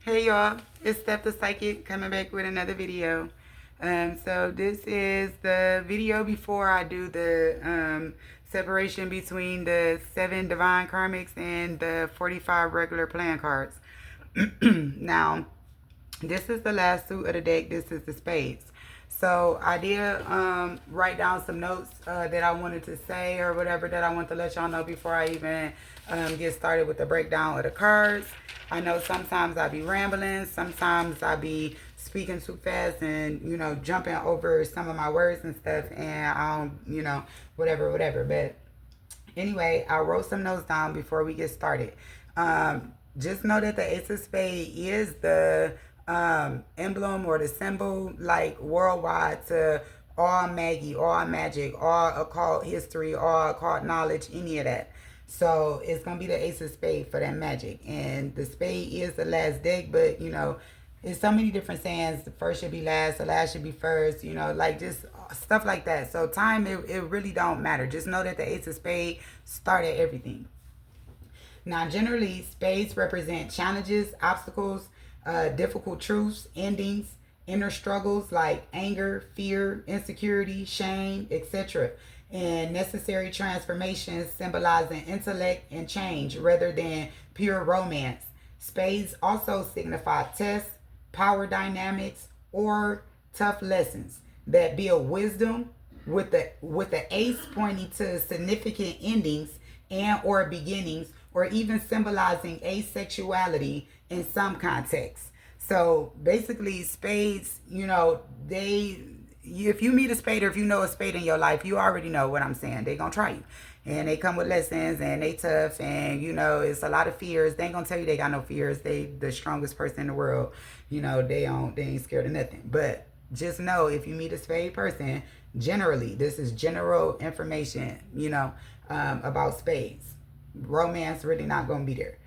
Hey y'all, it's Steph the Psychic coming back with another video. So this is the video before I do the separation between the 7 Divine Karmics and the 45 regular playing cards. Now, this is the last suit of the deck. This is the Spades. So I did write down some notes that I wanted to say or whatever that I want to let y'all know before I even get started with the breakdown of the cards. I know sometimes I be rambling, sometimes I be speaking too fast and, jumping over some of my words and stuff, and I don't, whatever. But anyway, I wrote some notes down before we get started. Just know that the Ace of Spades is the emblem or the symbol, like worldwide, to all Maggie, all magic, all occult history, all occult knowledge, any of that. So it's gonna be the Ace of Spades for that magic, and the Spade is the last deck. But there's so many different sayings. The first should be last, the last should be first. Like just stuff like that. So time, it really don't matter. Just know that the Ace of Spades started everything. Now, generally, spades represent challenges, obstacles, difficult truths, endings, inner struggles like anger, fear, insecurity, shame, etc., and necessary transformations symbolizing intellect and change rather than pure romance. Spades also signify tests, power dynamics, or tough lessons that build wisdom, with the ace pointing to significant endings and or beginnings, or even symbolizing asexuality in some contexts. So basically, spades, if you meet a spade or if you know a spade in your life, you already know what I'm saying. They gonna try you, and they come with lessons, and they tough, and it's a lot of fears. They ain't gonna tell you they got no fears. They the strongest person in the world. They ain't scared of nothing. But just know, if you meet a spade person, generally, this is general information, about spades. Romance really not gonna be there.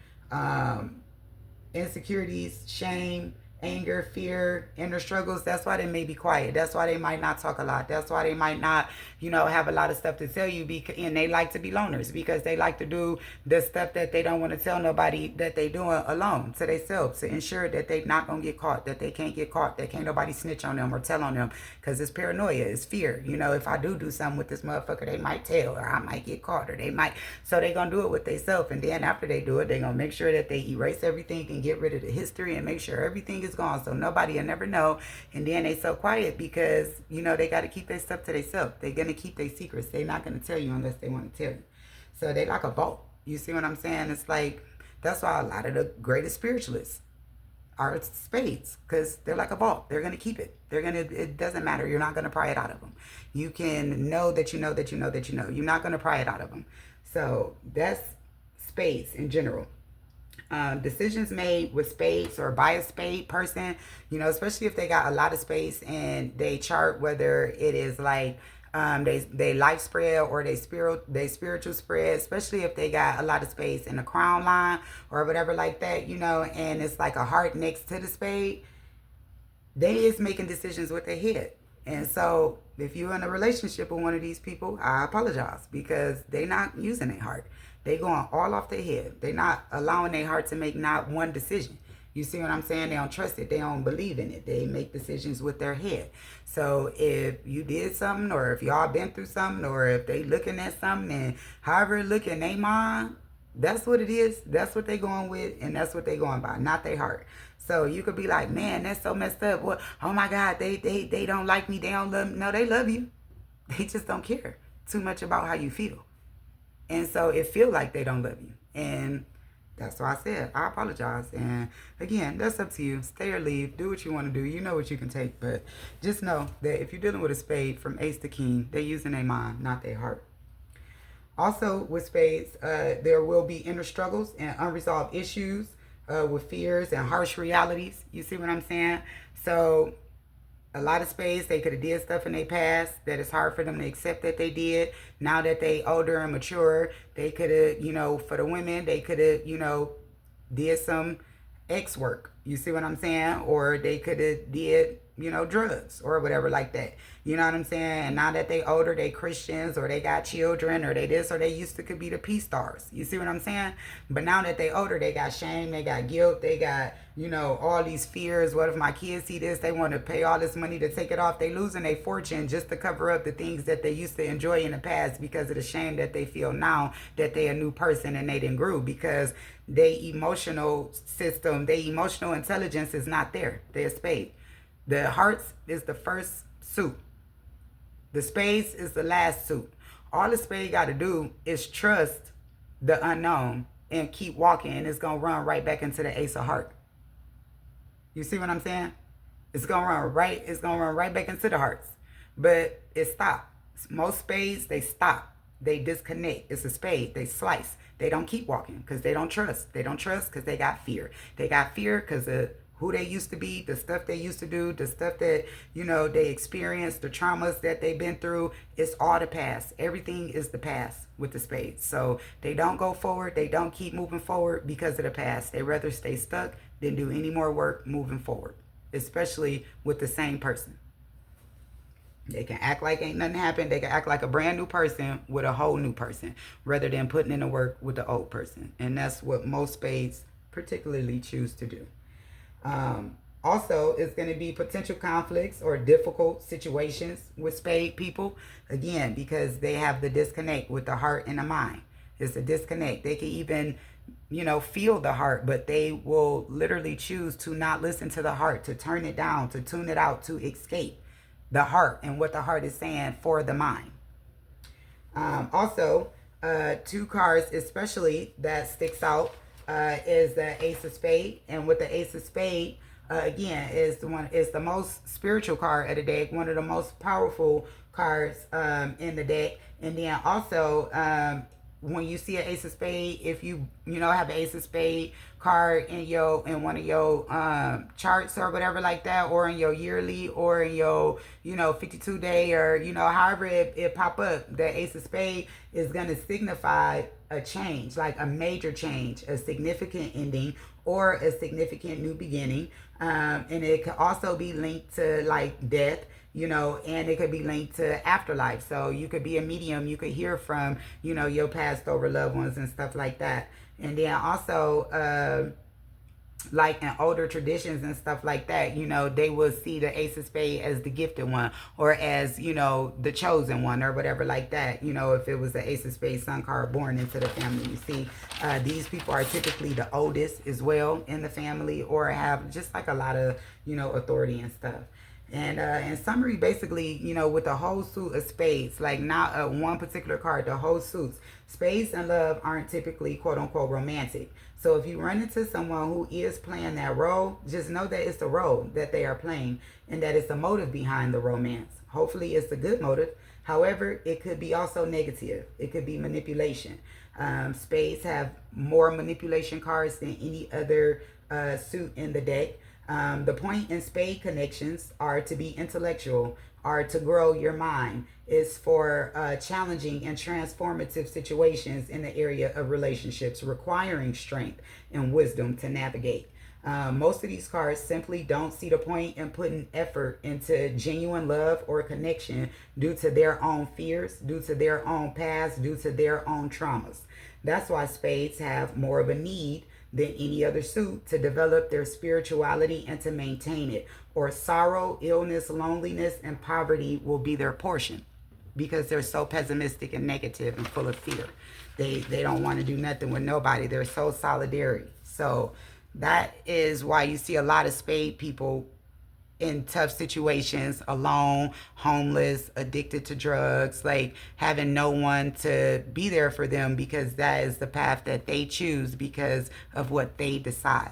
Insecurities, shame, anger, fear, inner struggles. That's why they may be quiet. That's why they might not talk a lot. That's why they might not, have a lot of stuff to tell you. And they like to be loners because they like to do the stuff that they don't want to tell nobody that they doing alone, to themselves, to ensure that they not gonna get caught, that they can't get caught, that can't nobody snitch on them or tell on them, because it's paranoia, it's fear. If I do something with this motherfucker, they might tell, or I might get caught, or they might. So they gonna do it with themselves, and then after they do it, they gonna make sure that they erase everything and get rid of the history and make sure everything is gone, so nobody will never know. And then they so quiet because they got to keep their stuff to themselves. They're gonna keep their secrets. They're not gonna tell you unless they want to tell you. So they like a vault. You see what I'm saying? It's like, that's why a lot of the greatest spiritualists are spades, because they're like a vault. They're gonna keep it. It doesn't matter. You're not gonna pry it out of them. You can know that you know that you know that you know. You're not gonna pry it out of them. So that's spades in general. Decisions made with spades or by a spade person, especially if they got a lot of space and they chart, whether it is like they life spread or they spiritual spread, especially if they got a lot of space in the crown line or whatever like that, and it's like a heart next to the spade, they is making decisions with their head. And so if you're in a relationship with one of these people, I apologize, because they not using their heart. They going all off their head. They not allowing their heart to make not one decision. You see what I'm saying? They don't trust it. They don't believe in it. They make decisions with their head. So if you did something, or if y'all been through something, or if they looking at something and however look in their mind, that's what it is. That's what they going with, and that's what they going by, not their heart. So you could be like, man, that's so messed up. Well, oh my God, they don't like me. They don't love me. No, they love you. They just don't care too much about how you feel. And so it feel like they don't love you. And that's why I said, I apologize. And again, that's up to you. Stay or leave. Do what you want to do. You know what you can take. But just know that if you're dealing with a spade from ace to king, they're using their mind, not their heart. Also, with spades, there will be inner struggles and unresolved issues with fears and harsh realities. You see what I'm saying? So a lot of spades, they could have did stuff in their past that it's hard for them to accept that they did. Now that they older and mature, they could have, for the women, they could have, did some ex work. You see what I'm saying? Or they could have did, drugs or whatever like that. You know what I'm saying? And now that they older, they Christians or they got children or they this or they used to could be the Peace Stars. You see what I'm saying? But now that they older, they got shame, they got guilt, they got, all these fears. What if my kids see this? They want to pay all this money to take it off. They losing their fortune just to cover up the things that they used to enjoy in the past because of the shame that they feel now that they a new person and they didn't grow because their emotional system, their emotional intelligence is not there. They're Spade. The hearts is the first suit. The spades is the last suit. All the spade got to do is trust the unknown and keep walking, and it's going to run right back into the ace of heart. You see what I'm saying? It's going to run right back into the hearts. But it stopped. Most spades, they stop. They disconnect. It's a spade. They slice. They don't keep walking because they don't trust. They don't trust because they got fear. They got fear because of who they used to be, the stuff they used to do, the stuff that, they experienced, the traumas that they've been through. It's all the past. Everything is the past with the spades. So they don't go forward. They don't keep moving forward because of the past. They rather stay stuck than do any more work moving forward, especially with the same person. They can act like ain't nothing happened. They can act like a brand new person with a whole new person rather than putting in the work with the old person. And that's what most spades particularly choose to do. Also, it's going to be potential conflicts or difficult situations with spade people. Again, because they have the disconnect with the heart and the mind. It's a disconnect. They can even, feel the heart, but they will literally choose to not listen to the heart, to turn it down, to tune it out, to escape the heart and what the heart is saying for the mind. Also, two cards especially that sticks out is the Ace of Spade. And with the Ace of Spade, again, is the most spiritual card of the deck, one of the most powerful cards in the deck. And then also, when you see an Ace of Spade, if you have an Ace of Spade card in one of your charts or whatever like that, or in your yearly, or in your 52 day, or however it pop up, the Ace of Spade is going to signify a change, like a major change, a significant ending, or a significant new beginning. And it could also be linked to like death, and it could be linked to afterlife. So you could be a medium, you could hear from, your passed over loved ones and stuff like that. And then also, like in older traditions and stuff like that, they will see the Ace of Spade as the gifted one, or as, the chosen one, or whatever like that. If it was the Ace of Spade sun card born into the family, you see, these people are typically the oldest as well in the family, or have just like a lot of, authority and stuff. And in summary, basically, with the whole suit of spades, like not one particular card, the whole suits, spades and love aren't typically quote unquote romantic. So if you run into someone who is playing that role, just know that it's the role that they are playing and that it's the motive behind the romance. Hopefully it's a good motive. However, it could be also negative. It could be manipulation. Spades have more manipulation cards than any other suit in the deck. The point in spade connections are to be intellectual, are to grow your mind, is for challenging and transformative situations in the area of relationships, requiring strength and wisdom to navigate. Most of these cards simply don't see the point in putting effort into genuine love or connection due to their own fears, due to their own past, due to their own traumas. That's why spades have more of a need than any other suit to develop their spirituality and to maintain it. Or sorrow, illness, loneliness, and poverty will be their portion because they're so pessimistic and negative and full of fear. They don't want to do nothing with nobody. They're so solidary. So that is why you see a lot of spade people in tough situations, alone, homeless, addicted to drugs, like having no one to be there for them because that is the path that they choose because of what they decide.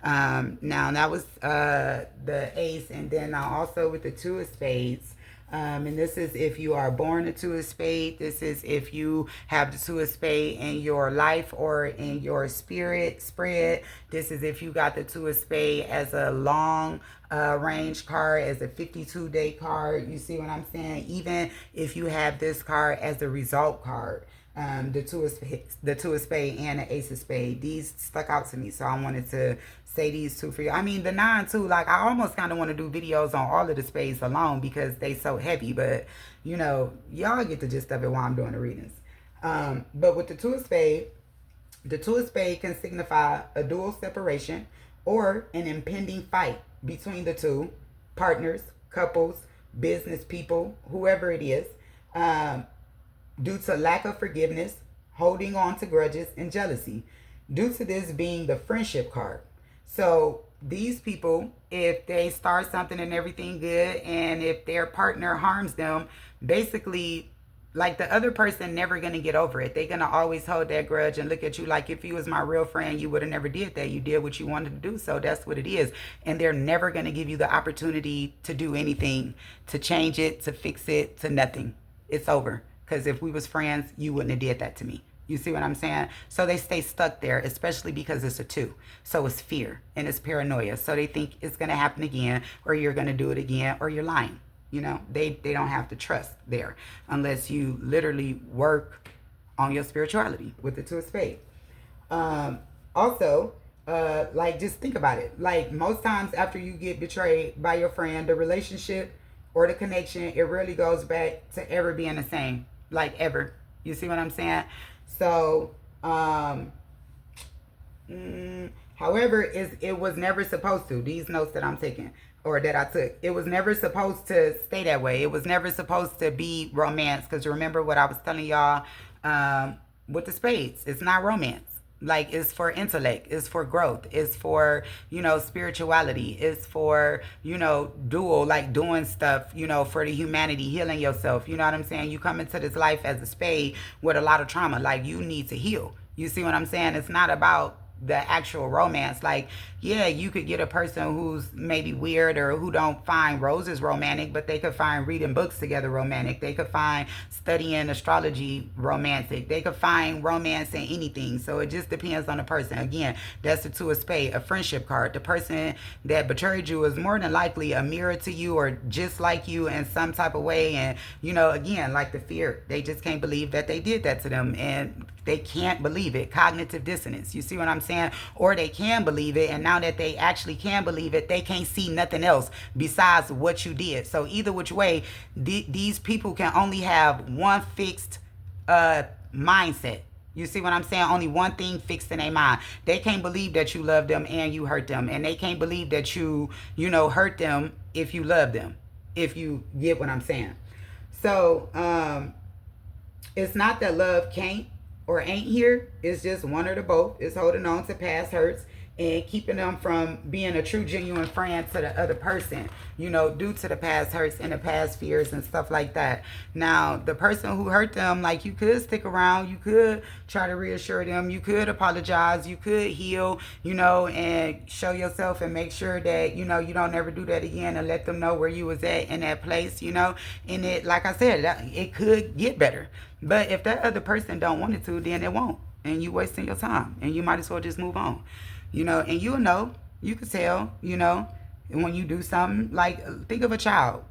Now that was the ace, and then also with the two of spades. And this is if you are born a two of spade. This is if you have the two of spade in your life or in your spirit spread. This is if you got the two of spade as a long range card, as a 52-day card. You see what I'm saying? Even if you have this card as a result card. The two of spade and the ace of spade. These stuck out to me, so I wanted to say these two for you. I mean, the nine too. Like, I almost kind of want to do videos on all of the spades alone because they so heavy. But you know, y'all get the gist of it while I'm doing the readings. But with the two of spade, the two of spade can signify a dual separation or an impending fight between the two partners, couples, business people, whoever it is. Due to lack of forgiveness, holding on to grudges, and jealousy. Due to this being the friendship card. So these people, if they start something and everything good, and if their partner harms them, basically, like, the other person never gonna get over it. They're gonna always hold that grudge and look at you like, if you was my real friend, you would have never did that. You did what you wanted to do, so that's what it is. And they're never gonna give you the opportunity to do anything, to change it, to fix it, to nothing. It's over. Because if we was friends, you wouldn't have did that to me. You see what I'm saying? So they stay stuck there, especially because it's a two. So it's fear and it's paranoia. So they think it's going to happen again, or you're going to do it again, or you're lying. You know, they don't have the trust there unless you literally work on your spirituality with the two of spades. Also, like, just think about it. Like, most times after you get betrayed by your friend, the relationship or the connection, it really goes back to ever being the same. Like, ever. You see what I'm saying? So, however, it was never supposed to. These notes that I'm taking, or that I took, it was never supposed to stay that way. It was never supposed to be romance. Because remember what I was telling y'all with the spades. It's not romance. Like, it's for intellect, it's for growth, it's for, you know, spirituality, it's for, you know, dual, like doing stuff, you know, for the humanity, healing yourself. You know what I'm saying? You come into this life as a spade with a lot of trauma. Like, you need to heal. You see what I'm saying? It's not about the actual romance. Like, yeah, you could get a person who's maybe weird or who don't find roses romantic, but they could find reading books together romantic. They could find studying astrology romantic. They could find romance in anything. So it just depends on the person. Again, that's the two of spades, a friendship card. The person that betrayed you is more than likely a mirror to you or just like you in some type of way. And, you know, again, like the fear, they just can't believe that they did that to them. And they can't believe it. Cognitive dissonance. You see what I'm saying? Or they can believe it, and now that they actually can believe it, they can't see nothing else besides what you did. So either which way, these people can only have one fixed mindset. You see what I'm saying? Only one thing fixed in their mind. They can't believe that you love them and you hurt them. And they can't believe that you know, hurt them if you love them. If you get what I'm saying. So, it's not that love can't or ain't here. It's just one or the both. It's holding on to past hurts and keeping them from being a true, genuine friend to the other person, you know, due to the past hurts and the past fears and stuff like that. Now, the person who hurt them, like, you could stick around, you could try to reassure them, you could apologize, you could heal, you know, and show yourself and make sure that, you know, you don't ever do that again, and let them know where you was at in that place, you know. And it, like I said, it could get better. But if that other person don't want it to, then it won't. And you wasting your time. And you might as well just move on. You know, and you'll know. You can tell, you know, when you do something. Like, think of a child.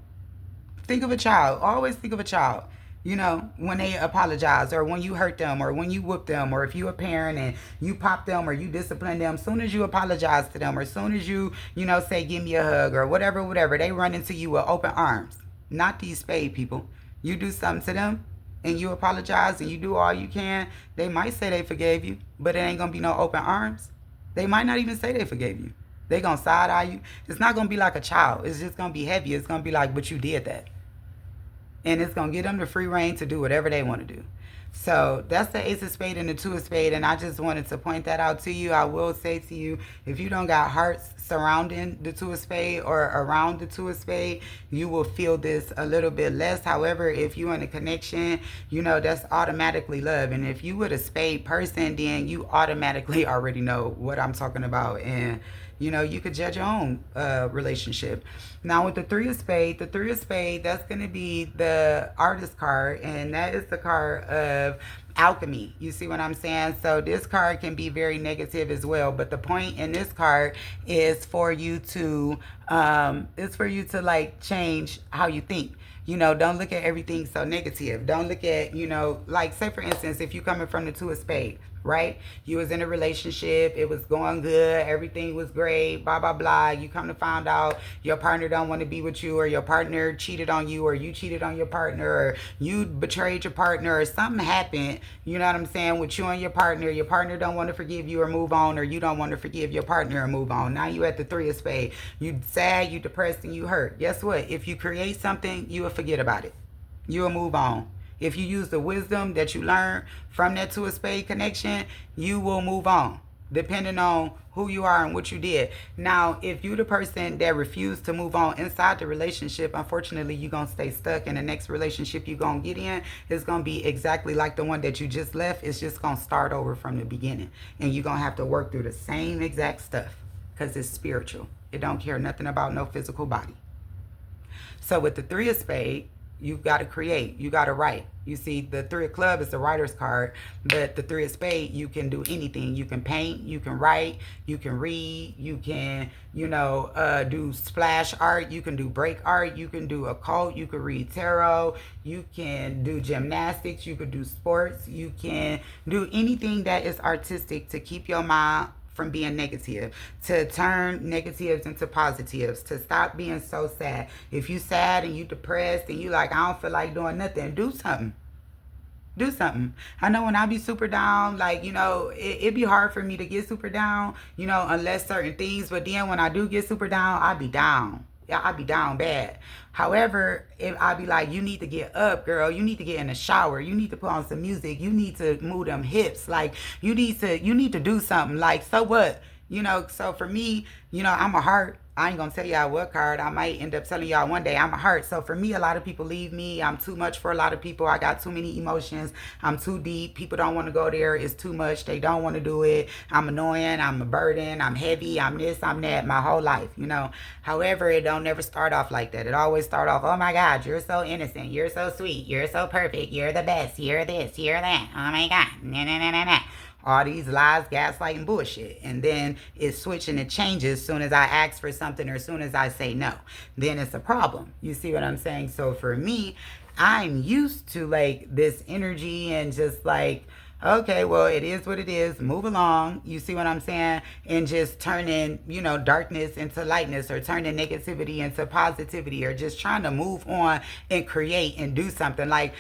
Think of a child. Always think of a child. You know, when they apologize, or when you hurt them, or when you whoop them, or if you a parent and you pop them or you discipline them, soon as you apologize to them, or soon as you know, say, give me a hug, or whatever, they run into you with open arms. Not these spade people. You do something to them, and you apologize, and you do all you can, they might say they forgave you, but it ain't going to be no open arms. They might not even say they forgave you. They going to side-eye you. It's not going to be like a child. It's just going to be heavy. It's going to be like, but you did that. And it's going to give them the free reign to do whatever they want to do. So that's the ace of spade and the two of spade, and I just wanted to point that out to you. I will say to you, if you don't got hearts surrounding the two of spade or around the two of spade, you will feel this a little bit less. However, if you in a connection, you know, that's automatically love. And if you with a spade person, then you automatically already know what I'm talking about. And you know, you could judge your own relationship. Now with the three of spade, that's going to be the artist card, and that is the card of alchemy. You see what I'm saying? So this card can be very negative as well, but the point in this card is for you to like change how you think. You know, don't look at everything so negative. Don't look at, you know, like say for instance, if you coming from the two of spade, right? You was in a relationship, it was going good, everything was great, blah blah blah. You come to find out your partner don't want to be with you, or your partner cheated on you, or you cheated on your partner, or you betrayed your partner, or something happened, you know what I'm saying, with you and your partner. Your partner don't want to forgive you or move on, or you don't want to forgive your partner or move on. Now you at the three of spade. You sad, you depressed, and you hurt. Guess what? If you create something, you will forget about it. You will move on. If you use the wisdom that you learned from that two of spade connection, you will move on, depending on who you are and what you did. Now, if you the person that refused to move on inside the relationship, unfortunately, you're going to stay stuck. And the next relationship you're going to get in is going to be exactly like the one that you just left. It's just going to start over from the beginning. And you're going to have to work through the same exact stuff, because it's spiritual. It don't care nothing about no physical body. So with the three of spade, you got to create, you got to write. You see, the three of club is the writer's card, but the three of spade, you can do anything. You can paint, you can write, you can read, you can, you know, do splash art, you can do break art, you can do occult, you can read tarot, you can do gymnastics, you can do sports, you can do anything that is artistic to keep your mind from being negative, to turn negatives into positives, to stop being so sad. If you sad and you depressed and you like, I don't feel like doing nothing, do something. Do something. I know when I be super down, like, you know, it be hard for me to get super down, you know, unless certain things. But then when I do get super down, I be down. Yeah, I be down bad. However, if I be like, you need to get up, girl. You need to get in the shower. You need to put on some music. You need to move them hips. Like, you need to do something. Like, so what? You know, so for me, you know, I'm a heart. I ain't gonna tell y'all what card. I might end up telling y'all one day. I'm a heart. So for me, a lot of people leave me. I'm too much for a lot of people. I got too many emotions. I'm too deep. People don't want to go there. It's too much. They don't want to do it. I'm annoying. I'm a burden. I'm heavy. I'm this. I'm that. My whole life, you know. However, it don't never start off like that. It always start off, oh my God, you're so innocent. You're so sweet. You're so perfect. You're the best. You're this. You're that. Oh my God. Nah, nah, nah, nah, nah. All these lies, gaslighting, bullshit. And then it switches and it changes as soon as I ask for something or as soon as I say no. Then it's a problem. You see what I'm saying? So for me, I'm used to like this energy and just like, okay, well, it is what it is. Move along. You see what I'm saying? And just turning, you know, darkness into lightness, or turning negativity into positivity, or just trying to move on and create and do something. Like,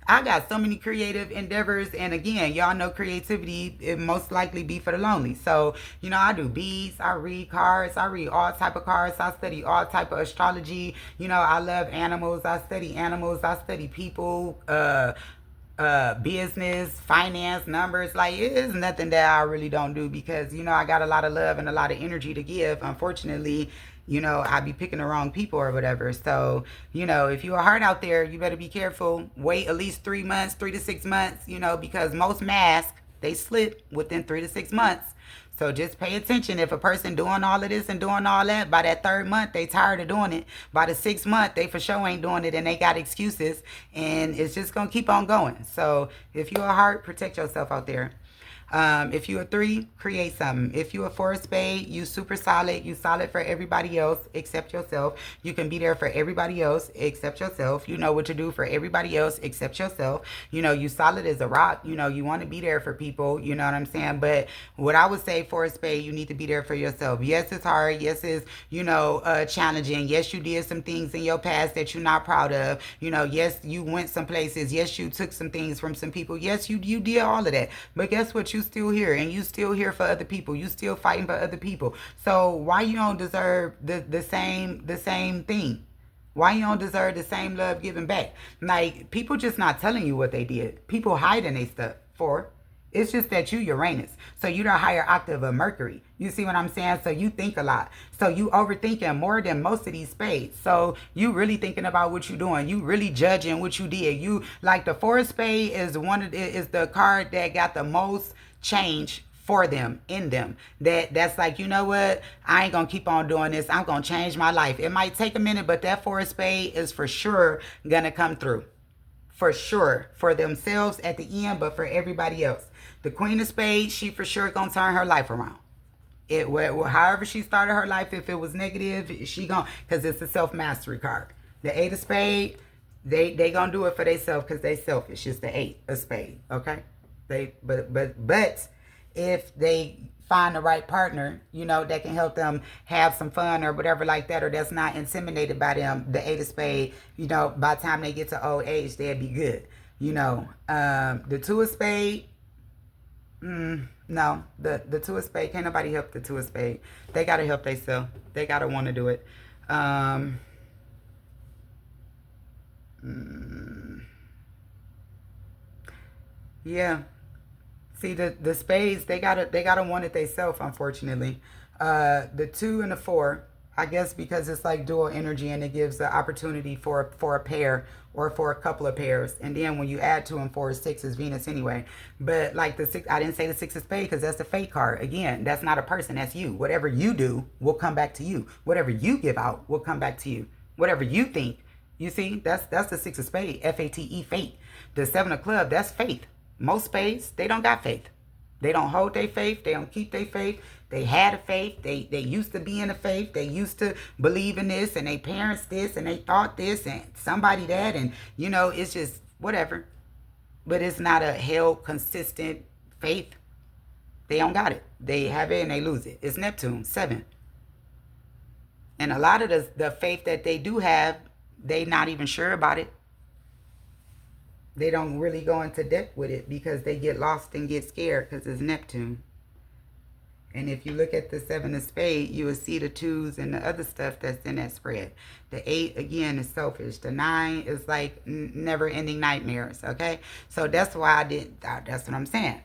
I got so many creative endeavors, and again, y'all know creativity, it most likely be for the lonely. So, you know, I do beads, I read cards, I read all type of cards, I study all type of astrology. You know, I love animals, I study people, business, finance, numbers. Like, it is nothing that I really don't do, because, you know, I got a lot of love and a lot of energy to give. Unfortunately, you know, I be picking the wrong people or whatever. So, you know, if you're a heart out there, you better be careful. Wait at least 3 months, 3 to 6 months, you know, because most masks, they slip within 3 to 6 months. So just pay attention. If a person doing all of this and doing all that, by that 3rd month, they tired of doing it. By the 6th month, they for sure ain't doing it, and they got excuses, and it's just going to keep on going. So if you're a heart, protect yourself out there. If you a 3, create something. If you a 4 of spade, you super solid. You solid for everybody else except yourself. You can be there for everybody else except yourself. You know what to do for everybody else except yourself. You know, you solid as a rock. You know, you want to be there for people. You know what I'm saying? But what I would say for a spade, you need to be there for yourself. Yes, it's hard. Yes, it's, you know, challenging. Yes, you did some things in your past that you're not proud of. You know, yes, you went some places. Yes, you took some things from some people. Yes, you did all of that. But guess what? You still here, and you still here for other people. You still fighting for other people. So why you don't deserve the same thing? Why you don't deserve the same love given back? Like, people just not telling you what they did. People hiding their stuff for. It's just that you Uranus. So you the higher octave of Mercury. You see what I'm saying? So you think a lot. So you overthinking more than most of these spades. So you really thinking about what you doing. You really judging what you did. You like the 4 of spade is is the card that got the most change for them, in them. That's like, you know what? I ain't gonna keep on doing this. I'm gonna change my life. It might take a minute, but that 4 of spade is for sure gonna come through. For sure. For themselves at the end, but for everybody else. The Queen of Spades, she for sure gonna turn her life around. However she started her life, if it was negative, she gonna, because it's a self-mastery card. The 8 of Spades, They gonna do it for themselves because they selfish. It's the 8 of spade. Okay, but if they find the right partner, that can help them have some fun or whatever like that, or that's not intimidated by them, the 8 of spade, by the time they get to old age, they'll be good. The 2 of spade, no, the 2 of spade, can't nobody help the 2 of spade. They gotta help themselves. They gotta want to do it. Um, mm, yeah. See, the spades, they gotta want it themselves, unfortunately. The 2 and the 4, I guess because it's like dual energy and it gives the opportunity for a pair or for a couple of pairs. And then when you add 2 and 4 is 6 is Venus anyway. But like the 6, I didn't say the 6 of spade because that's the fate card. Again, that's not a person, that's you. Whatever you do will come back to you. Whatever you give out will come back to you. Whatever you think. You see, that's the 6 of spade, Fate, fate. The 7 of club, that's faith. Most spades, they don't got faith. They don't hold their faith. They don't keep their faith. They had a faith. They used to be in a faith. They used to believe in this, and they parents this, and they thought this, and somebody that, and it's just whatever. But it's not a held consistent faith. They don't got it. They have it and they lose it. It's Neptune 7, and a lot of the faith that they do have, they not even sure about it. They don't really go into depth with it because they get lost and get scared because it's Neptune. And if you look at the 7 of spade, you will see the 2s and the other stuff that's in that spread. The 8, again, is selfish. The 9 is like never-ending nightmares, okay? So that's why that's what I'm saying.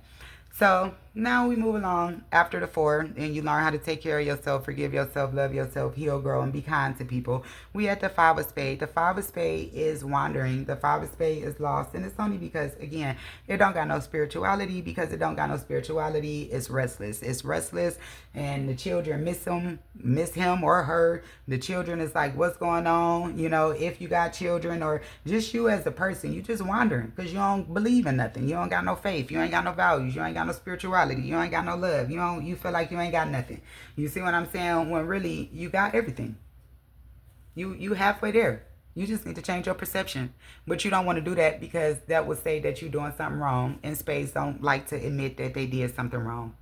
So now we move along after the 4, and you learn how to take care of yourself, forgive yourself, love yourself, heal, grow, and be kind to people. We at the 5 of spade. The 5 of spade is wandering. The 5 of spade is lost, and it's only because, again, it don't got no spirituality. Because it don't got no spirituality, it's restless. It's restless, and the children miss him or her. The children is like, what's going on? If you got children or just you as a person, you just wandering because you don't believe in nothing. You don't got no faith. You ain't got no values. You ain't got no spirituality. You ain't got no love. You feel like you ain't got nothing. You see what I'm saying? When really you got everything. You halfway there. You just need to change your perception. But you don't want to do that because that would say that you're doing something wrong. And spades don't like to admit that they did something wrong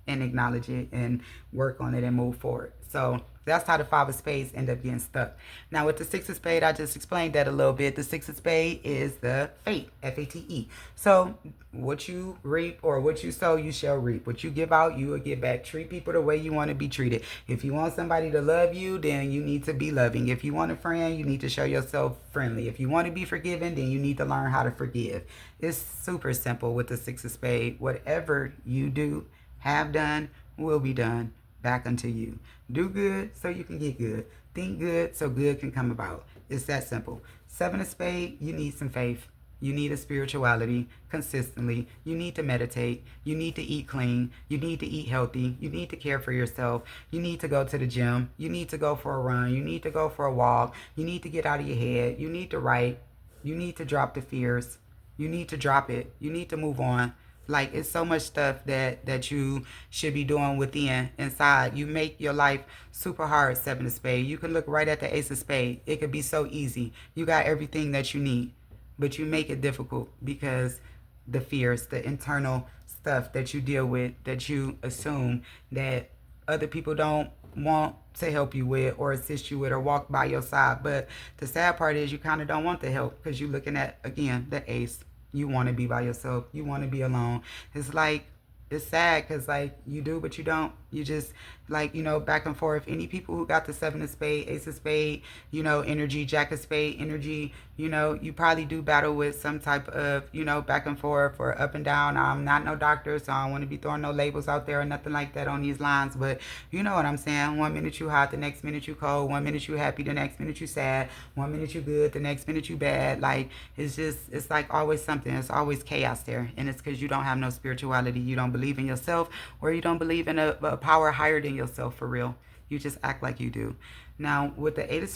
and acknowledge it and work on it and move forward. So that's how the 5 of spades end up getting stuck. Now with the 6 of spade, I just explained that a little bit. The 6 of spade is the fate, Fate. So what you reap or what you sow, you shall reap. What you give out, you will get back. Treat people the way you want to be treated. If you want somebody to love you, then you need to be loving. If you want a friend, you need to show yourself friendly. If you want to be forgiven, then you need to learn how to forgive. It's super simple with the 6 of spade. Whatever you do, have done, will be done back unto you. Do good so you can get good. Think good so good can come about. It's that simple. 7 of spade, you need some faith. You need a spirituality consistently. You need to meditate. You need to eat clean. You need to eat healthy. You need to care for yourself. You need to go to the gym. You need to go for a run. You need to go for a walk. You need to get out of your head. You need to write. You need to drop the fears. You need to drop it. You need to move on. Like, it's so much stuff that you should be doing within, inside. You make your life super hard, 7 of spade. You can look right at the Ace of spade. It could be so easy. You got everything that you need. But you make it difficult because the fears, the internal stuff that you deal with, that you assume that other people don't want to help you with or assist you with or walk by your side. But the sad part is you kind of don't want the help because you're looking at, again, the Ace. You want to be by yourself. You want to be alone. It's like, it's sad because, like, you do, but you don't. You just, like, back and forth. Any people who got the 7 of spade, Ace of spade, energy, Jack of spade energy, you probably do battle with some type of, back and forth or up and down. I'm not no doctor, so I don't want to be throwing no labels out there or nothing like that on these lines. But you know what I'm saying. 1 minute you hot, the next minute you cold. 1 minute you happy, the next minute you sad. 1 minute you good, the next minute you bad. Like, it's like always something. It's always chaos there. And it's because you don't have no spirituality. You don't believe in yourself, or you don't believe in a power higher than yourself for real. You just act like you do. Now with the 8 of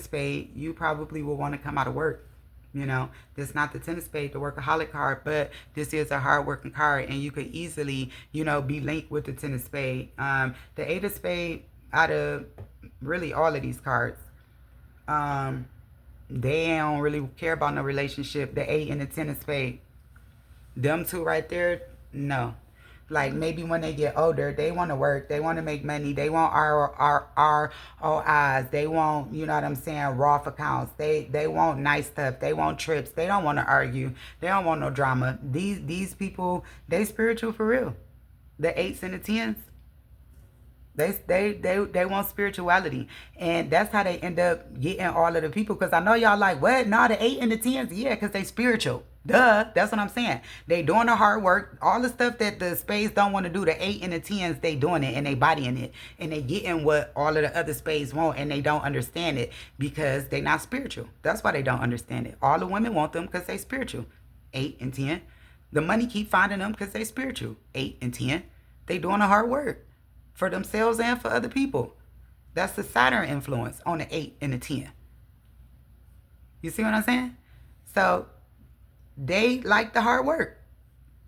spade, you probably will want to come out of work. This is not the 10 of spade, the workaholic card, but this is a hard working card, and you could easily, be linked with the 10 of spade. The 8 of spade, out of really all of these cards, They don't really care about no relationship. The 8 and the 10 of spade. Them two right there, no. Like maybe when they get older, they want to work, they want to make money, they want ROIs, they want, you know what I'm saying, Roth accounts, they want nice stuff, they want trips, they don't want to argue, they don't want no drama. These people, they spiritual for real. The 8s and the 10s, they want spirituality, and that's how they end up getting all of the people. Because I know y'all like, what? Nah, the 8 and the 10s, yeah, because they spiritual. Duh, that's what I'm saying. They doing the hard work, all the stuff that the spades don't want to do. The 8 and the 10s, they doing it and they bodying it, and they getting what all of the other spades want, and they don't understand it because they not spiritual. That's why they don't understand it. All the women want them because they spiritual. 8 and 10, the money keep finding them because they spiritual. 8 and 10, they doing the hard work for themselves and for other people. That's the Saturn influence on the 8 and the 10. You see what I'm saying? So they like the hard work.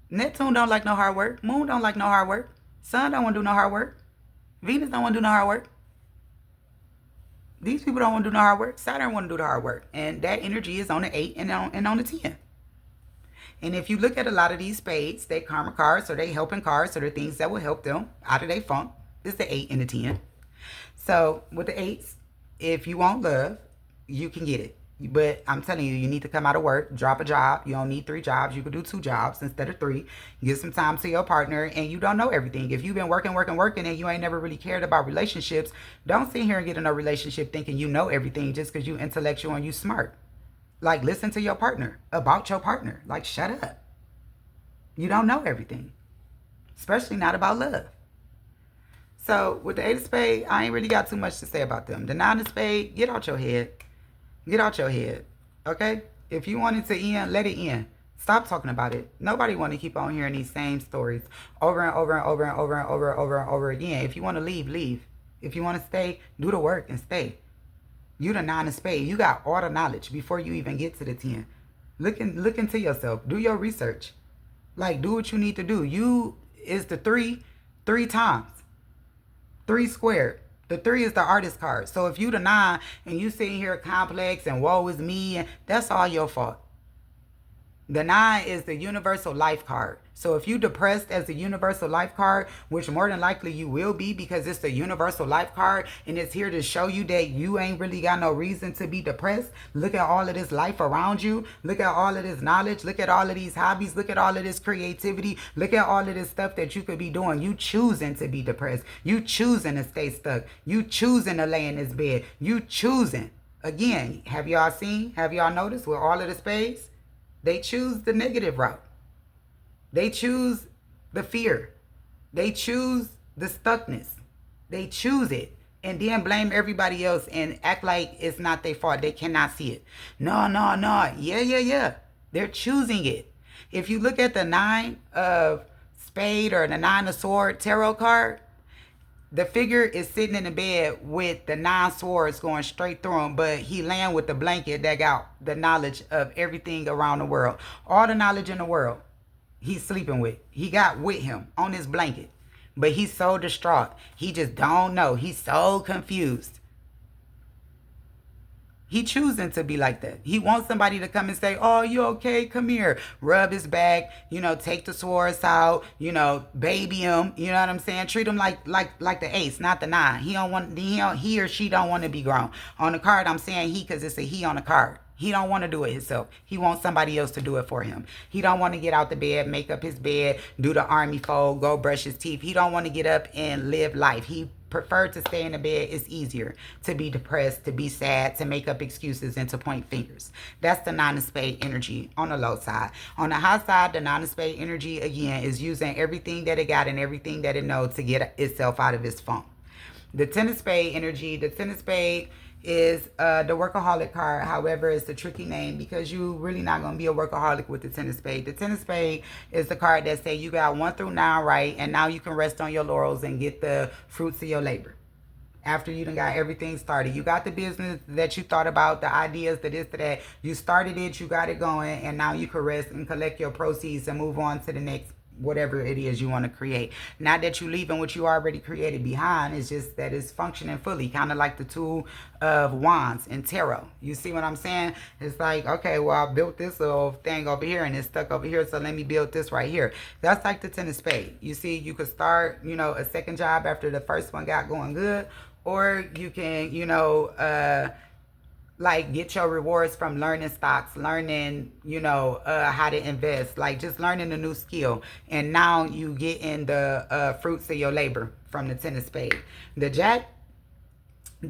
Neptune don't like no hard work. Moon don't like no hard work. Sun don't want to do no hard work. Venus don't want to do no hard work. These people don't want to do no hard work. Saturn want to do the hard work. And that energy is on the 8 and on the 10. And if you look at a lot of these spades, they karma cards, or they helping cards, or the things that will help them out of their funk, is the 8 and the 10. So with the 8s, if you want love, you can get it. But I'm telling you, you need to come out of work, drop a job. You don't need 3 jobs. You could do 2 jobs instead of 3. Give some time to your partner, and you don't know everything. If you've been working, and you ain't never really cared about relationships, don't sit here and get in a relationship thinking you know everything just because you intellectual and you smart. Like, listen to your partner, about your partner. Like, shut up. You don't know everything, especially not about love. So with the 8 of spade, I ain't really got too much to say about them. The 9 of spade, get out your head. Get out your head, okay? If you want it to end, let it end. Stop talking about it. Nobody want to keep on hearing these same stories over and over and over and over and over and over and over again. If you want to leave, leave. If you want to stay, do the work and stay. You the 9 of spade. You got all the knowledge before you even get to the 10. Look into yourself. Do your research. Like, do what you need to do. You is the 3 times. 3 squared. The 3 is the artist card. So if you the 9 and you sitting here complex and woe is me, that's all your fault. The 9 is the universal life card. So if you depressed as a universal life card, which more than likely you will be because it's the universal life card and it's here to show you that you ain't really got no reason to be depressed. Look at all of this life around you. Look at all of this knowledge. Look at all of these hobbies. Look at all of this creativity. Look at all of this stuff that you could be doing. You choosing to be depressed. You choosing to stay stuck. You choosing to lay in this bed. You choosing. Again, have y'all seen? Have y'all noticed with all of the spades? They choose the negative route. They choose the fear. They choose the stuckness. They choose it and then blame everybody else and act like it's not their fault. They cannot see it. No. Yeah. They're choosing it. If you look at the 9 of spade or the 9 of sword tarot card, the figure is sitting in the bed with the 9 swords going straight through him, but he laying with the blanket that got the knowledge of everything around the world. All the knowledge in the world he's sleeping with. He got with him on his blanket. But he's so distraught. He just don't know. He's so confused. He choosing to be like that. He wants somebody to come and say, oh, you okay? Come here. Rub his back, take the swords out, baby him. You know what I'm saying? Treat him like the ace, not the 9. He or she don't want to be grown. On the card, I'm saying he because it's a he on the card. He don't want to do it himself. He wants somebody else to do it for him. He don't want to get out the bed, make up his bed, do the army fold, go brush his teeth. He don't want to get up and live life. He preferred to stay in the bed. It's easier to be depressed, to be sad, to make up excuses, and to point fingers. That's the 9 of spade energy on the low side. On the high side, the 9 of spade energy, again, is using everything that it got and everything that it knows to get itself out of its funk. The 10 of spade energy, the 10 of spade is the workaholic card. However, it's a tricky name because you really not going to be a workaholic with the 10 of spade. The 10 of spade is the card that say you got 1 through 9 right, and now you can rest on your laurels and get the fruits of your labor. After you done got everything started. You got the business that you thought about, the ideas, the this, to that. You started it, you got it going, and now you can rest and collect your proceeds and move on to the next whatever it is you want to create. Not that you leaving what you already created behind. It's just that it's functioning fully, kind of like the Two of Wands in tarot. You see what I'm saying? It's like, okay, well, I built this little thing over here and it's stuck over here, so let me build this right here. That's like the Ten of Spades. You see, you could start, a second job after the first one got going good, or you can, like get your rewards from learning stocks, learning, how to invest, like just learning a new skill. And now you get in the fruits of your labor from the Ten of Spades. The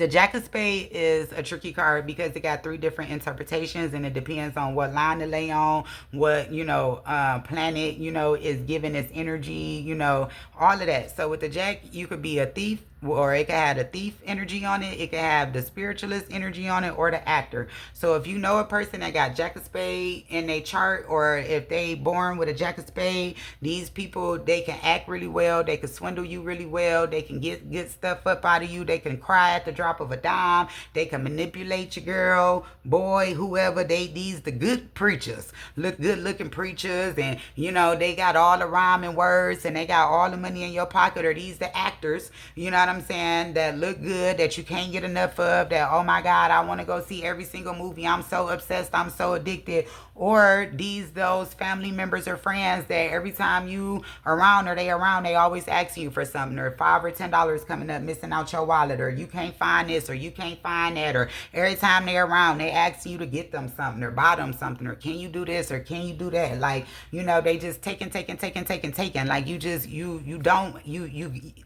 Jack of Spades is a tricky card because it got three different interpretations, and it depends on what line to lay on, what, planet, is giving its energy, all of that. So with the Jack, you could be a thief, or it could have the thief energy on it. It could have the spiritualist energy on it, or the actor. So if you know a person that got Jack of Spade in their chart, or if they born with a Jack of Spade, these people, they can act really well. They can swindle you really well. They can get stuff up out of you. They can cry at the drop of a dime. They can manipulate your girl, boy, whoever. These the good preachers, good looking preachers, and they got all the rhyming words, and they got all the money in your pocket. Or these the actors, you know what I'm saying, that look good, that you can't get enough of, that, oh my God, I want to go see every single movie, I'm so obsessed, I'm so addicted. Or those family members or friends that every time you around or they always asking you for something, or $5 or $10 coming up missing out your wallet, or you can't find this, or you can't find that, or every time they're around they ask you to get them something or buy them something, or can you do this or can you do that, like, they just taking, like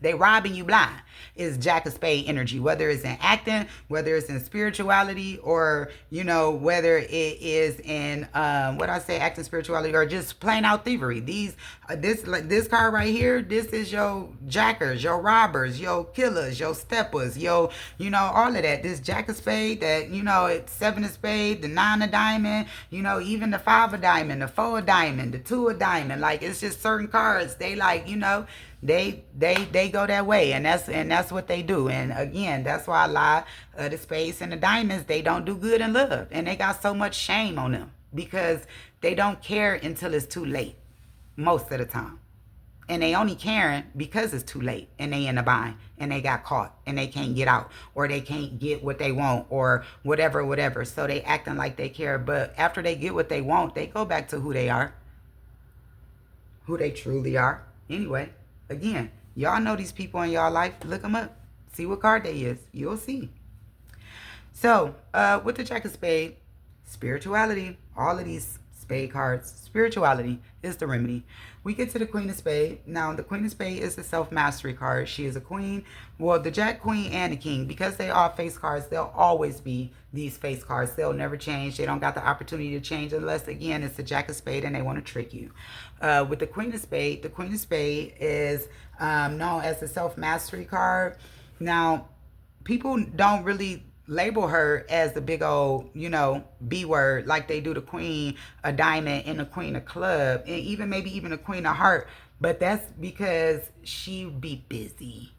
they robbing you blind. Is Jack of Spade energy, whether it's in acting, whether it's in spirituality, or whether it is in acting, spirituality, or just plain out thievery. This card right here, this is your jackers, your robbers, your killers, your steppers, all of that. This Jack of Spade, that it's Seven of Spade, the Nine of Diamond, even the Five of Diamond, the Four of Diamond, the Two of Diamond. Like, it's just certain cards, they like, they go that way, and that's what they do. And again, that's why a lot of the spades and the diamonds, they don't do good in love, and they got so much shame on them because they don't care until it's too late most of the time, and they only caring because it's too late, and they in a bind, and they got caught, and they can't get out, or they can't get what they want, or whatever. So they acting like they care, but after they get what they want, they go back to who they are, who they truly are. Anyway, again, y'all know these people in y'all life. Look them up. See what card they is. You'll see. So, with the Jack of Spade, spirituality, all of these spade cards, spirituality is the remedy. We get to the Queen of Spade. Now, the Queen of Spade is the self-mastery card. She is a queen. Well, the Jack, Queen, and the King, because they are face cards, they'll always be these face cards. They'll never change. They don't got the opportunity to change unless, again, it's the Jack of Spade and they want to trick you. With the Queen of Spade is known as the self-mastery card. Now, people don't really label her as the big old, B word, like they do the Queen of Diamond and the Queen of Club, and even maybe even the Queen of Heart. But that's because she be busy.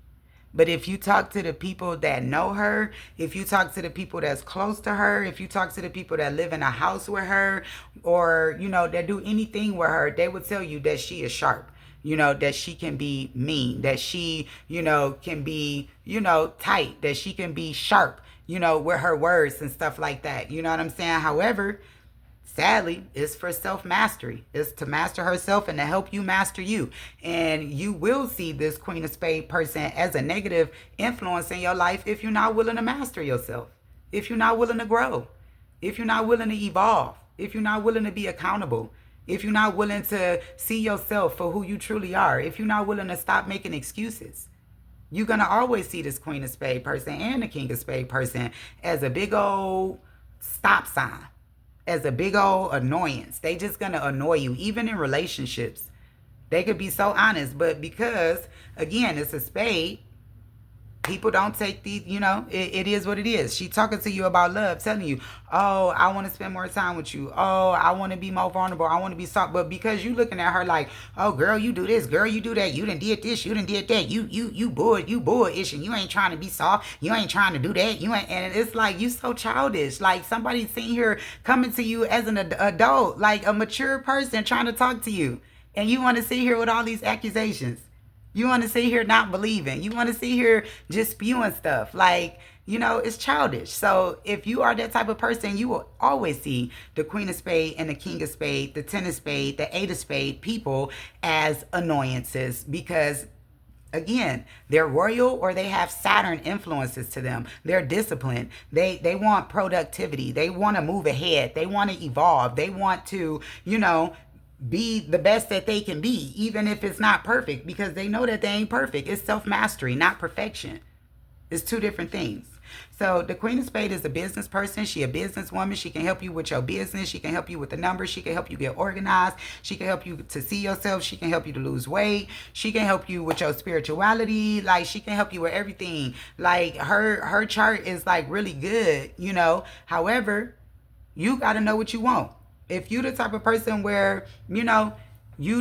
But if you talk to the people that know her, if you talk to the people that's close to her, if you talk to the people that live in a house with her, or, that do anything with her, they would tell you that she is sharp. That she can be mean, that she, can be, tight, that she can be sharp, with her words and stuff like that. You know what I'm saying? However, sadly, it's for self-mastery. It's to master herself and to help you master you. And you will see this Queen of Spades person as a negative influence in your life if you're not willing to master yourself, if you're not willing to grow, if you're not willing to evolve, if you're not willing to be accountable, if you're not willing to see yourself for who you truly are, if you're not willing to stop making excuses. You're going to always see this Queen of Spades person and the King of Spades person as a big old stop sign, as a big old annoyance. They just going to annoy you, even in relationships. They could be so honest, but because, again, it's a spade, people don't take these, it is what it is. She talking to you about love, telling you, oh, I want to spend more time with you. Oh, I want to be more vulnerable. I want to be soft. But because you looking at her like, oh, girl, you do this. Girl, you do that. You done did this. You done did that. You bored-ish, and you ain't trying to be soft. You ain't trying to do that. And it's like, you so childish. Like, somebody sitting here coming to you as an adult, like a mature person trying to talk to you. And you want to sit here with all these accusations. You want to sit here not believing. You want to sit here just spewing stuff. Like, it's childish. So if you are that type of person, you will always see the Queen of Spade and the King of Spade, the Ten of Spade, the Eight of Spade people as annoyances because again, they're royal or they have Saturn influences to them. They're disciplined. They want productivity. They want to move ahead. They want to evolve. They want to, be the best that they can be, even if it's not perfect, because they know that they ain't perfect. It's self-mastery, not perfection. It's two different things. So the Queen of Spades is a business person. She a businesswoman. She can help you with your business. She can help you with the numbers. She can help you get organized. She can help you to see yourself. She can help you to lose weight. She can help you with your spirituality. Like, she can help you with everything. Like, her chart is like really good, However, you got to know what you want. If you the type of person where, you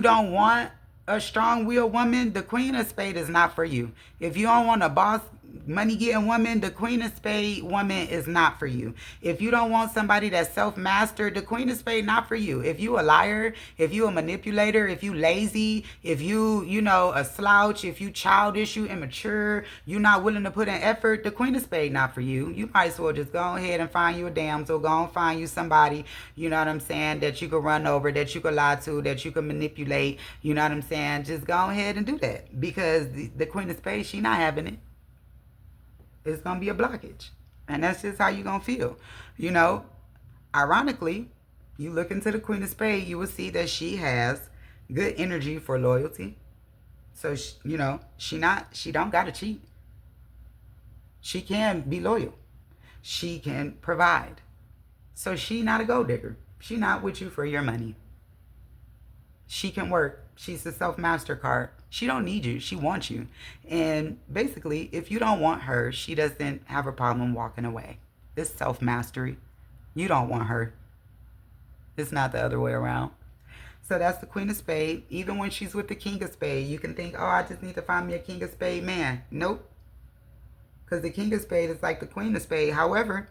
don't want a strong-willed woman, the Queen of Spades is not for you. If you don't want a boss, money-getting woman, the Queen of Spades woman is not for you. If you don't want somebody that's self-mastered, the Queen of Spades not for you. If you a liar, if you a manipulator, if you lazy, if you, a slouch, if you childish, you immature, you not willing to put in effort, the Queen of Spades not for you. You might as well just go ahead and find you a damsel, go and find you somebody, you know what I'm saying, that you could run over, that you could lie to, that you could manipulate, you know what I'm saying? Just go ahead and do that because the Queen of Spades, she not having it. It's going to be a blockage. And that's just how you're going to feel. Ironically, you look into the Queen of Spades, you will see that she has good energy for loyalty. So, she don't got to cheat. She can be loyal. She can provide. So she not a gold digger. She not with you for your money. She can work. She's a self-master card. She don't need you. She wants you. And basically, if you don't want her, she doesn't have a problem walking away. It's self-mastery. You don't want her. It's not the other way around. So that's the Queen of Spades. Even when she's with the King of Spades, you can think, oh, I just need to find me a King of Spades man. Nope. Because the King of Spades is like the Queen of Spades. However,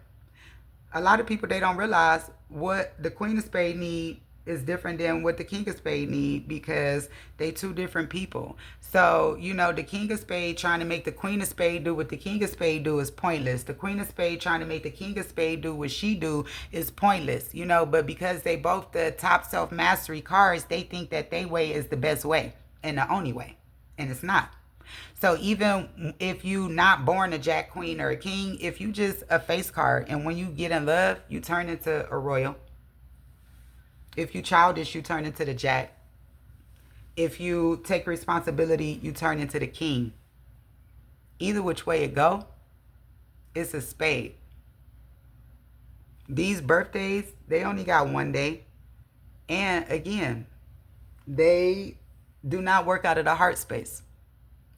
a lot of people, they don't realize what the Queen of Spades need is different than what the King of Spades need because they two different people. So, the King of Spades trying to make the Queen of Spades do what the King of Spades do is pointless. The Queen of Spades trying to make the King of Spades do what she do is pointless, but because they both the top self-mastery cards, they think that their way is the best way and the only way. And it's not. So even if you not born a Jack, Queen, or a King, if you just a face card and when you get in love, you turn into a royal. If you childish, you turn into the Jack. If you take responsibility, you turn into the King. Either which way it go, it's a spade. These birthdays, they only got one day. And again, they do not work out of the heart space.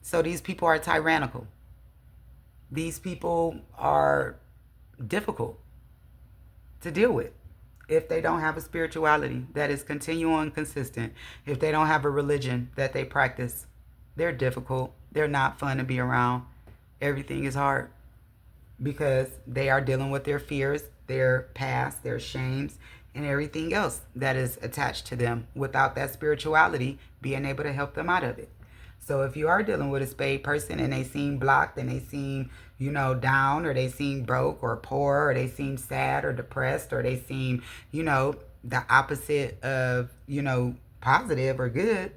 So these people are tyrannical. These people are difficult to deal with. If they don't have a spirituality that is continual and consistent, if they don't have a religion that they practice, they're difficult. They're not fun to be around. Everything is hard because they are dealing with their fears, their past, their shames, and everything else that is attached to them without that spirituality being able to help them out of it. So if you are dealing with a spade person and they seem blocked and they seem, down, or they seem broke or poor, or they seem sad or depressed, or they seem, the opposite of, positive or good,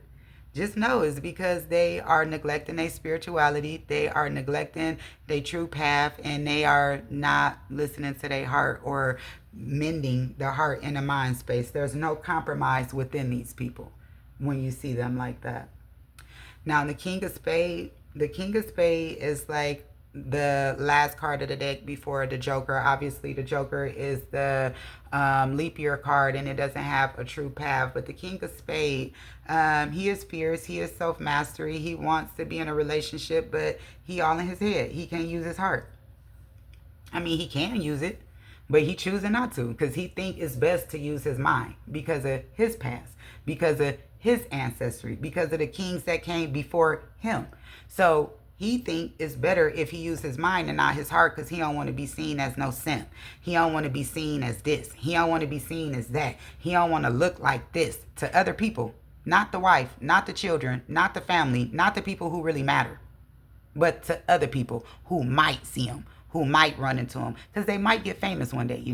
just know it's because they are neglecting their spirituality. They are neglecting their true path, and they are not listening to their heart or mending their heart in the mind space. There's no compromise within these people when you see them like that. Now, the King of Spades is like the last card of the deck before the Joker. Obviously, the Joker is the leap year card, and it doesn't have a true path. But the King of Spades, he is fierce. He is self-mastery. He wants to be in a relationship, but he all in his head. He can't use his heart. I mean, he can use it, but he choosing not to because he think it's best to use his mind because of his past, because of his ancestry, because of the kings that came before him. So he think it's better if he use his mind and not his heart because he don't want to be seen as no simp. He don't want to be seen as this. He don't want to be seen as that. He don't want to look like this to other people. Not the wife, not the children, not the family, not the people who really matter, but to other people who might see them, who might run into them, because they might get famous one day,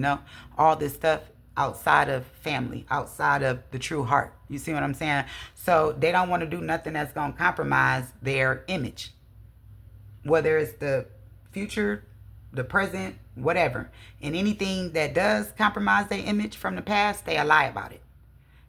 all this stuff outside of family, outside of the true heart. You see what I'm saying? So they don't want to do nothing that's going to compromise their image, whether it's the future, the present, whatever. And anything that does compromise their image from the past, they'll lie about it.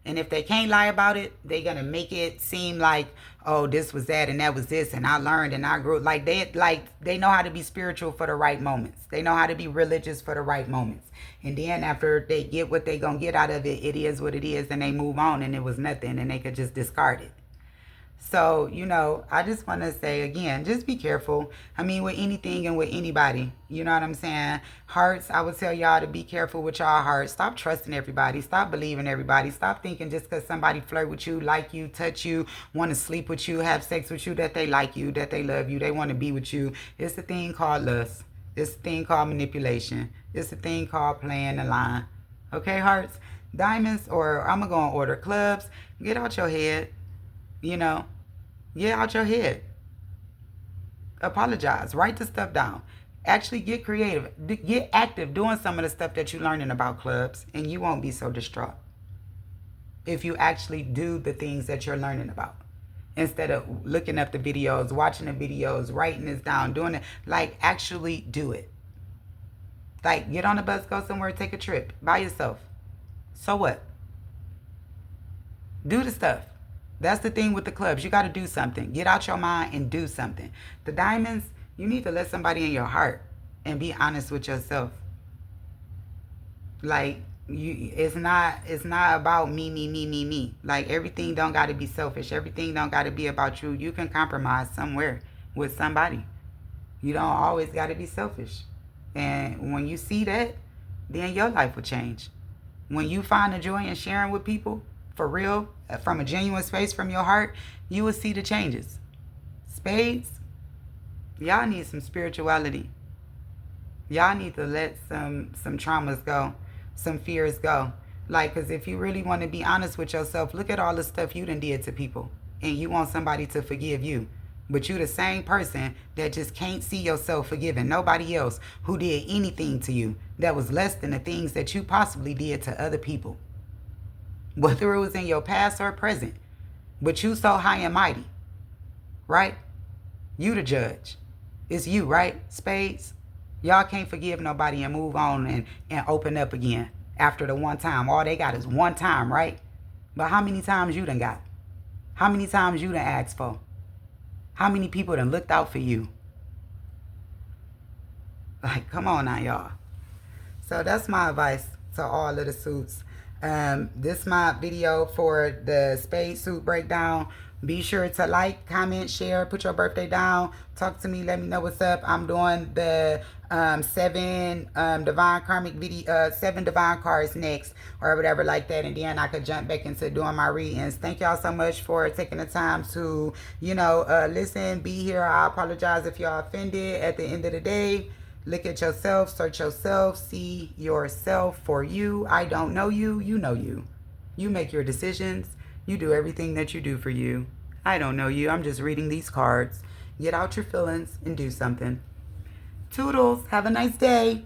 And if they can't lie about it, they're going to make it seem like, oh, this was that and that was this, and I learned and I grew. Like they know how to be spiritual for the right moments. They know how to be religious for the right moments. And then after they get what they going to get out of it, it is what it is, and they move on, and it was nothing, and they could just discard it. So, I just want to say again, just be careful. I mean, with anything and with anybody, you know what I'm saying? Hearts, I would tell y'all to be careful with y'all hearts. Stop trusting everybody. Stop believing everybody. Stop thinking just because somebody flirt with you, like you, touch you, want to sleep with you, have sex with you, that they like you, that they love you, they want to be with you. It's a thing called lust. It's a thing called manipulation. It's a thing called playing the line. Okay, hearts? Diamonds, or I'm going to go and order clubs. Get out your head. Get out your head. Apologize. Write the stuff down. Actually get creative. Get active doing some of the stuff that you're learning about clubs, and you won't be so distraught if you actually do the things that you're learning about. Instead of looking up the videos, watching the videos, writing this down, doing it. Like, actually do it. Like, get on a bus, go somewhere, take a trip by yourself. So what? Do the stuff. That's the thing with the clubs. You got to do something. Get out your mind and do something. The diamonds, you need to let somebody in your heart and be honest with yourself. Like, it's not about me. Like, everything don't got to be selfish. Everything don't got to be about you. You can compromise somewhere with somebody. You don't always got to be selfish. And when you see that, then your life will change. When you find the joy in sharing with people, for real, from a genuine space from your heart, you will see the changes. Spades, y'all need some spirituality. Y'all need to let some traumas go, some fears go. Like, because if you really want to be honest with yourself, look at all the stuff you done did to people, and you want somebody to forgive you. But you the same person that just can't see yourself forgiving nobody else who did anything to you that was less than the things that you possibly did to other people. Whether it was in your past or present. But you so high and mighty. Right? You the judge. It's you, right? Spades. Y'all can't forgive nobody and move on and open up again after the one time. All they got is one time, right? But how many times you done got? How many times you done asked for? How many people done looked out for you? Like, come on now, y'all. So that's my advice to all of the suits. This my video for the spade suit breakdown. Be sure to like, comment, share, put your birthday down, talk to me, let me know what's up. I'm doing the 7 divine karmic video, 7 divine cards next, or whatever like that, and then I could jump back into doing my readings. Thank y'all so much for taking the time to listen, be here. I apologize if y'all offended. At the end of the day, look at yourself, search yourself, see yourself for you. I don't know you, you know you. You make your decisions. You do everything that you do for you. I don't know you. I'm just reading these cards. Get out your feelings and do something. Toodles. Have a nice day.